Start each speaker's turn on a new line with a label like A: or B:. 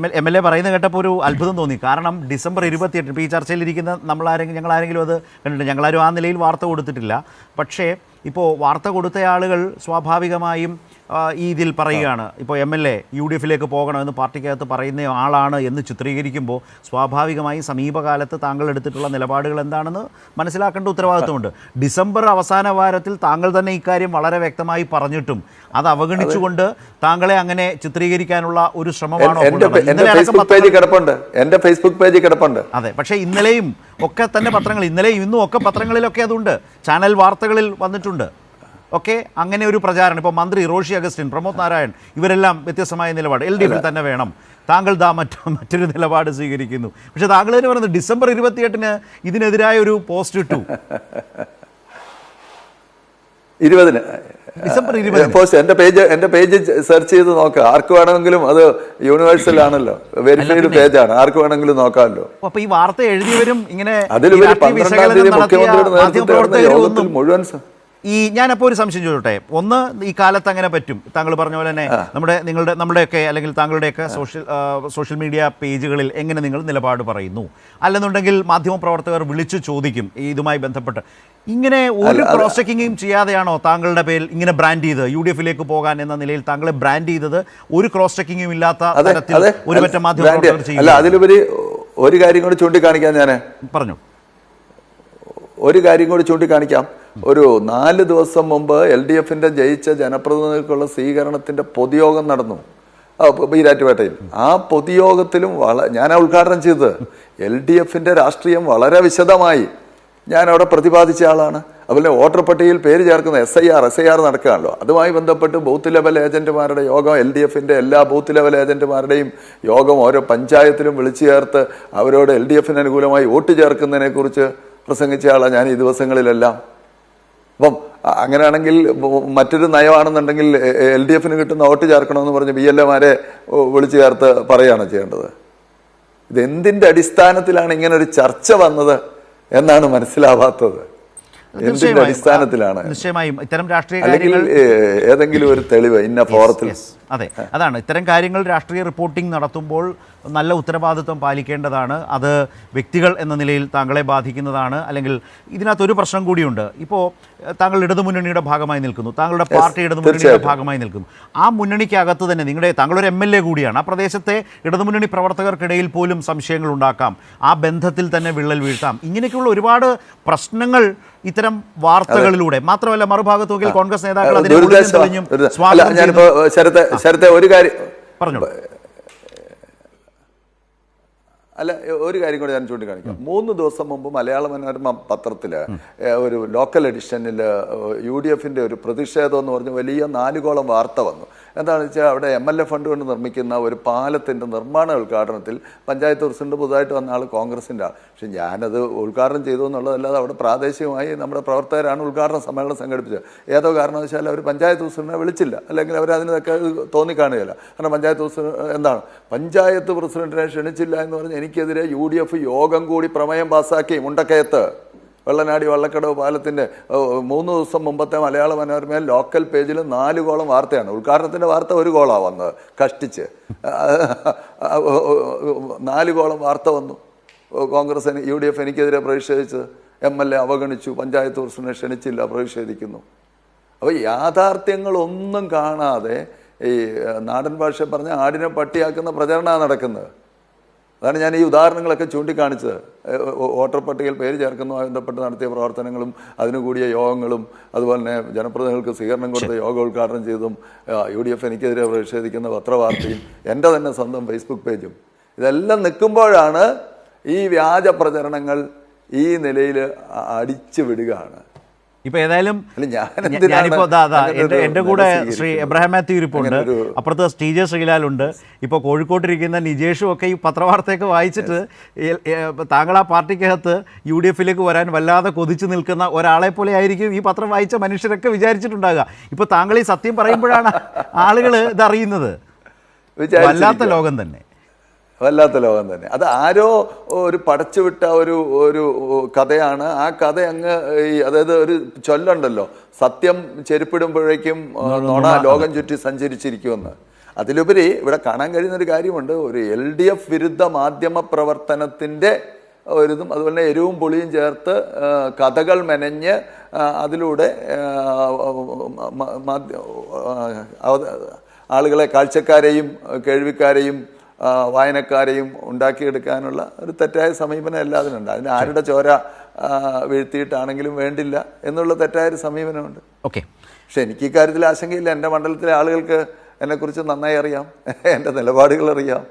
A: MLA പറയുന്നത് കേട്ടപ്പോൾ ഒരു അത്ഭുതം തോന്നി. കാരണം ഡിസംബർ 28 ഇപ്പോൾ ഈ ചർച്ചയിലിരിക്കുന്ന ഞങ്ങളാരെങ്കിലും അത് കണ്ടിട്ടുണ്ട്. ഞങ്ങളാരും ആ നിലയിൽ വാർത്ത കൊടുത്തിട്ടില്ല. പക്ഷേ ഇപ്പോൾ വാർത്ത കൊടുത്ത ആളുകൾ സ്വാഭാവികമായും ഈ ഇതിൽ പറയുകയാണ്, ഇപ്പോൾ MLA UDF പോകണമെന്ന് പാർട്ടിക്കകത്ത് പറയുന്ന ആളാണ് എന്ന് ചിത്രീകരിക്കുമ്പോൾ സ്വാഭാവികമായും സമീപകാലത്ത് താങ്കൾ എടുത്തിട്ടുള്ള നിലപാടുകൾ എന്താണെന്ന് മനസ്സിലാക്കേണ്ട ഉത്തരവാദിത്വമുണ്ട്. ഡിസംബർ അവസാന വാരത്തിൽ താങ്കൾ തന്നെ ഇക്കാര്യം വളരെ വ്യക്തമായി പറഞ്ഞിട്ടും അത് അവഗണിച്ചുകൊണ്ട് താങ്കളെ അങ്ങനെ ചിത്രീകരിക്കാനുള്ള ഒരു ശ്രമമാണോ?
B: എന്റെ ഫേസ്ബുക്ക് പേജിൽ കിടപ്പുണ്ട്.
A: അതെ, പക്ഷേ ഇന്നലെയും ഒക്കെ തന്നെ പത്രങ്ങൾ, ഇന്നലെയും ഇന്നും ഒക്കെ പത്രങ്ങളിലൊക്കെ അതുണ്ട്, ചാനൽ വാർത്തകളിൽ വന്നിട്ടുണ്ട് ഒക്കെ അങ്ങനെ ഒരു പ്രചാരണം. ഇപ്പോൾ മന്ത്രി റോഷി അഗസ്റ്റിൻ, പ്രമോദ് നാരായൺ ഇവരെല്ലാം വ്യത്യസ്തമായ നിലപാട്, LDF തന്നെ വേണം, താങ്കൾ മറ്റൊരു നിലപാട് സ്വീകരിക്കുന്നു. പക്ഷെ താങ്കൾ തന്നെ പറയുന്നത് ഡിസംബർ 28 ഇതിനെതിരായ ഒരു പോസ്റ്റ് ഇട്ടു.
B: 20
A: ഡിസംബർ 20
B: എന്റെ പേജ് സെർച്ച് ചെയ്ത് നോക്കുക. ആർക്ക് വേണമെങ്കിലും, അത് യൂണിവേഴ്സൽ ആണല്ലോ, വെരിഫൈഡ് പേജാണ്, ആർക്ക് വേണമെങ്കിലും നോക്കാമല്ലോ.
A: അപ്പൊ ഈ വാർത്ത എഴുതിയവരും ഇങ്ങനെ
B: അതിലുപരി 12-ാം തീയതി മുഖ്യമന്ത്രിയുടെ നേതൃത്വത്തിൽ യോഗത്തിൽ മുഴുവൻ
A: ഞാനപ്പോൾ ഒരു സംശയം ചോദിച്ചോട്ടെ. ഒന്ന്, ഈ കാലത്ത് അങ്ങനെ പറ്റും, താങ്കൾ പറഞ്ഞ പോലെ തന്നെ നമ്മുടെയൊക്കെ അല്ലെങ്കിൽ താങ്കളുടെയൊക്കെ സോഷ്യൽ മീഡിയ പേജുകളിൽ എങ്ങനെ നിങ്ങൾ നിലപാട് പറയുന്നു, അല്ലെന്നുണ്ടെങ്കിൽ മാധ്യമപ്രവർത്തകർ വിളിച്ചു ചോദിക്കും ഇതുമായി ബന്ധപ്പെട്ട്. ഇങ്ങനെ ഒരു ക്രോസ് ചെക്കിങ്ങും ചെയ്യാതെയാണോ താങ്കളുടെ പേരിൽ ഇങ്ങനെ ബ്രാൻഡ് ചെയ്ത് UDF പോകാൻ എന്ന നിലയിൽ താങ്കളെ ബ്രാൻഡ് ചെയ്തത്? ഒരു ക്രോസ് ചെക്കിങ്ങും ഇല്ലാത്ത തരത്തിൽ ഒരു പറ്റം മാധ്യമപ്രവർത്തകർ ചെയ്യും.
B: അതിലുപരി ഒരു കാര്യം കൂടി ചൂണ്ടിക്കാണിക്കാം. ഞാൻ
A: പറഞ്ഞു
B: ഒരു കാര്യം കൂടി ചൂണ്ടിക്കാണിക്കാം. ഒരു 4 ദിവസം മുമ്പ് LDF ജയിച്ച ജനപ്രതിനിധികൾക്കുള്ള സ്വീകരണത്തിന്റെ പൊതുയോഗം നടന്നു ഈരാറ്റുപേട്ടയിൽ. ആ പൊതുയോഗത്തിലും ഞാൻ ഉദ്ഘാടനം ചെയ്തത് LDF രാഷ്ട്രീയം വളരെ വിശദമായി ഞാൻ അവിടെ പ്രതിപാദിച്ച ആളാണ്. അതുപോലെ വോട്ടർ പട്ടികയിൽ പേര് ചേർക്കുന്ന SIR നടക്കുകയാണല്ലോ, അതുമായി ബന്ധപ്പെട്ട് ബൂത്ത് ലെവൽ ഏജന്റുമാരുടെ യോഗം, LDF എല്ലാ ബൂത്ത് ലെവൽ ഏജന്റുമാരുടെയും യോഗം ഓരോ പഞ്ചായത്തിലും വിളിച്ചു ചേർത്ത് അവരോട് LDF അനുകൂലമായി വോട്ട് ചേർക്കുന്നതിനെ കുറിച്ച് പ്രസംഗിച്ച ആളാണ് ഞാൻ ഈ ദിവസങ്ങളിലെല്ലാം. അപ്പം അങ്ങനെയാണെങ്കിൽ മറ്റൊരു നയമാണെന്നുണ്ടെങ്കിൽ LDF കിട്ടുന്ന വോട്ട് ചേർക്കണമെന്ന് പറഞ്ഞ് BLA വിളിച്ചു ചേർത്ത് പറയുകയാണ് ചെയ്യേണ്ടത്. ഇതെന്തിന്റെ അടിസ്ഥാനത്തിലാണ് ഇങ്ങനെ ഒരു ചർച്ച വന്നത് എന്നാണ് മനസ്സിലാവാത്തത്. എന്തിന്റെ അടിസ്ഥാനത്തിലാണ്?
A: നിശ്ചയമായും ഇത്തരം രാഷ്ട്രീയ
B: കാര്യങ്ങൾ ഏതെങ്കിലും ഒരു തെളിവ് ഇന്ന ഫോറത്തിൽ.
A: അതെ, അതാണ് ഇത്തരം കാര്യങ്ങൾ രാഷ്ട്രീയ റിപ്പോർട്ടിംഗ് നടത്തുമ്പോൾ നല്ല ഉത്തരവാദിത്വം പാലിക്കേണ്ടതാണ്. അത് വ്യക്തികൾ എന്ന നിലയിൽ താങ്കളെ ബാധിക്കുന്നതാണ്. അല്ലെങ്കിൽ ഇതിനകത്തൊരു പ്രശ്നം കൂടിയുണ്ട്. ഇപ്പോൾ താങ്കൾ ഇടതുമുന്നണിയുടെ ഭാഗമായി നിൽക്കുന്നു, താങ്കളുടെ പാർട്ടി ഇടതുമുന്നണിയുടെ ഭാഗമായി നിൽക്കുന്നു. ആ മുന്നണിക്കകത്ത് തന്നെ താങ്കളൊരു MLA കൂടിയാണ്. ആ പ്രദേശത്തെ ഇടതുമുന്നണി പ്രവർത്തകർക്കിടയിൽ പോലും സംശയങ്ങൾ ഉണ്ടാക്കാം, ആ ബന്ധത്തിൽ തന്നെ വിള്ളൽ വീഴ്ത്താം. ഇങ്ങനെയൊക്കെയുള്ള ഒരുപാട് പ്രശ്നങ്ങൾ ഇത്തരം വാർത്തകളിലൂടെ മാത്രമല്ല, മറുഭാഗത്ത് നോക്കിയാൽ കോൺഗ്രസ് നേതാക്കൾ
B: ഒരു കാര്യം
A: പറഞ്ഞു.
B: അല്ല, ഒരു കാര്യം കൂടെ ഞാൻ ചൂണ്ടിക്കാണിക്കാം. 3 ദിവസം മുമ്പ് മലയാള മനോരമ പത്രത്തില് ഒരു ലോക്കൽ എഡിഷനിൽ UDF ഒരു പ്രതിഷേധം എന്ന് പറഞ്ഞ് വലിയ 4 കോളം വാർത്ത വന്നു. എന്താണെന്ന് വെച്ചാൽ അവിടെ MLA ഫണ്ട് കൊണ്ട് നിർമ്മിക്കുന്ന ഒരു പാലത്തിൻ്റെ നിർമ്മാണ ഉദ്ഘാടനത്തിൽ പഞ്ചായത്ത് പ്രസിഡന്റ് പുതുതായിട്ട് വന്ന ആൾ കോൺഗ്രസിൻ്റെ ആൾ. പക്ഷെ ഞാനത് ഉദ്ഘാടനം ചെയ്തു എന്നുള്ളതല്ലാതെ അവിടെ പ്രാദേശികമായി നമ്മുടെ പ്രവർത്തകരാണ് ഉദ്ഘാടന സമ്മേളനം സംഘടിപ്പിച്ചത്. ഏതോ കാരണവശാൽ അവർ പഞ്ചായത്ത് പ്രസിഡന്റിനെ വിളിച്ചില്ല, അല്ലെങ്കിൽ അവർ അതിനൊക്കെ തോന്നിക്കാണുകയില്ല. കാരണം പഞ്ചായത്ത് പ്രസിഡന്റ് എന്താണ്, പഞ്ചായത്ത് പ്രസിഡന്റിനെ ക്ഷണിച്ചില്ല എന്ന് പറഞ്ഞ് എനിക്കെതിരെ UDF യോഗം കൂടി പ്രമേയം പാസ്സാക്കി. മുണ്ടക്കയത്ത് വെള്ളനാടി വള്ളക്കടവ് പാലത്തിൻ്റെ 3 ദിവസം മുമ്പത്തെ മലയാള മനോരമയിൽ ലോക്കൽ പേജിൽ 4 കോളം വാർത്തയാണ്. ഉദ്ഘാടനത്തിൻ്റെ വാർത്ത 1 കോളാണ് വന്നത്, കഷ്ടിച്ച് 4 കോളം വാർത്ത വന്നു. കോൺഗ്രസ് UDF എനിക്കെതിരെ പ്രതിഷേധിച്ച്, MLA അവഗണിച്ചു, പഞ്ചായത്ത് പ്രസിഡന്റിനെ ക്ഷണിച്ചില്ല, പ്രതിഷേധിക്കുന്നു. അപ്പോൾ യാഥാർത്ഥ്യങ്ങളൊന്നും കാണാതെ ഈ നാടൻ ഭാഷ പറഞ്ഞ ആടിനെ പട്ടിയാക്കുന്ന പ്രചരണമാണ് നടക്കുന്നത്. അതാണ് ഞാൻ ഈ ഉദാഹരണങ്ങളൊക്കെ ചൂണ്ടിക്കാണിച്ചത്. വോട്ടർ പട്ടികയിൽ പേര് ചേർക്കുന്നതുമായി ബന്ധപ്പെട്ട് നടത്തിയ പ്രവർത്തനങ്ങളും അതിനു കൂടിയ യോഗങ്ങളും അതുപോലെ തന്നെ ജനപ്രതിനിധികൾക്ക് സ്വീകരണം കൊടുത്ത യോഗ ഉദ്ഘാടനം ചെയ്തതും UDF എനിക്കെതിരെ പ്രതിഷേധിക്കുന്ന പത്രവാർത്തയും എൻ്റെ തന്നെ സ്വന്തം ഫേസ്ബുക്ക് പേജും ഇതെല്ലാം നിൽക്കുമ്പോഴാണ് ഈ വ്യാജ പ്രചരണങ്ങൾ ഈ നിലയിൽ അടിച്ചു വിടുകയാണ്.
A: ഇപ്പൊ ഏതായാലും ഞാനിപ്പോ എൻ്റെ കൂടെ ശ്രീ എബ്രഹാം മാത്യു ഇരിപ്പുണ്ട്, അപ്പുറത്ത് TJ ശ്രീലാലുണ്ട്, ഇപ്പോൾ കോഴിക്കോട്ടിരിക്കുന്ന നിജേഷും ഒക്കെ ഈ പത്രവാർത്തയൊക്കെ വായിച്ചിട്ട് താങ്കൾ ആ പാർട്ടിക്കകത്ത് UDF വരാൻ വല്ലാതെ കൊതിച്ചു നിൽക്കുന്ന ഒരാളെ പോലെ ആയിരിക്കും ഈ പത്രം വായിച്ച മനുഷ്യരൊക്കെ വിചാരിച്ചിട്ടുണ്ടാകുക. ഇപ്പൊ താങ്കൾ ഈ സത്യം പറയുമ്പോഴാണ് ആളുകൾ ഇതറിയുന്നത്. വല്ലാത്ത ലോകം തന്നെ.
B: വല്ലാത്ത ലോകം തന്നെ. അത് ആരോ ഒരു പടച്ചുവിട്ട ഒരു കഥയാണ്. ആ കഥ അങ്ങ് അതായത് ഒരു ചൊല്ലുണ്ടല്ലോ, സത്യം ചെരുപ്പിടുമ്പോഴേക്കും നോണ ലോകം ചുറ്റി സഞ്ചരിച്ചിരിക്കുമെന്ന്. അതിലുപരി ഇവിടെ കാണാൻ കഴിയുന്ന ഒരു കാര്യമുണ്ട്, ഒരു LDF വിരുദ്ധ മാധ്യമ പ്രവർത്തനത്തിൻ്റെ ഒരിതും അതുപോലെ എരിവും പുളിയും ചേർത്ത് കഥകൾ മെനഞ്ഞ് അതിലൂടെ ആളുകളെ, കാഴ്ചക്കാരെയും കേൾവിക്കാരെയും വായനക്കാരെയും ഉണ്ടാക്കിയെടുക്കാനുള്ള ഒരു തെറ്റായ സമീപനം എല്ലാത്തിനുണ്ട്. അതിന് ആരുടെ ചോര വീഴ്ത്തിയിട്ടാണെങ്കിലും വേണ്ടില്ല എന്നുള്ള തെറ്റായൊരു സമീപനമുണ്ട്.
A: ഓക്കെ.
B: പക്ഷെ എനിക്ക് ഇക്കാര്യത്തിൽ ആശങ്കയില്ല. എൻ്റെ മണ്ഡലത്തിലെ ആളുകൾക്ക് എന്നെക്കുറിച്ച് നന്നായി അറിയാം, എൻ്റെ നിലപാടുകൾ അറിയാം.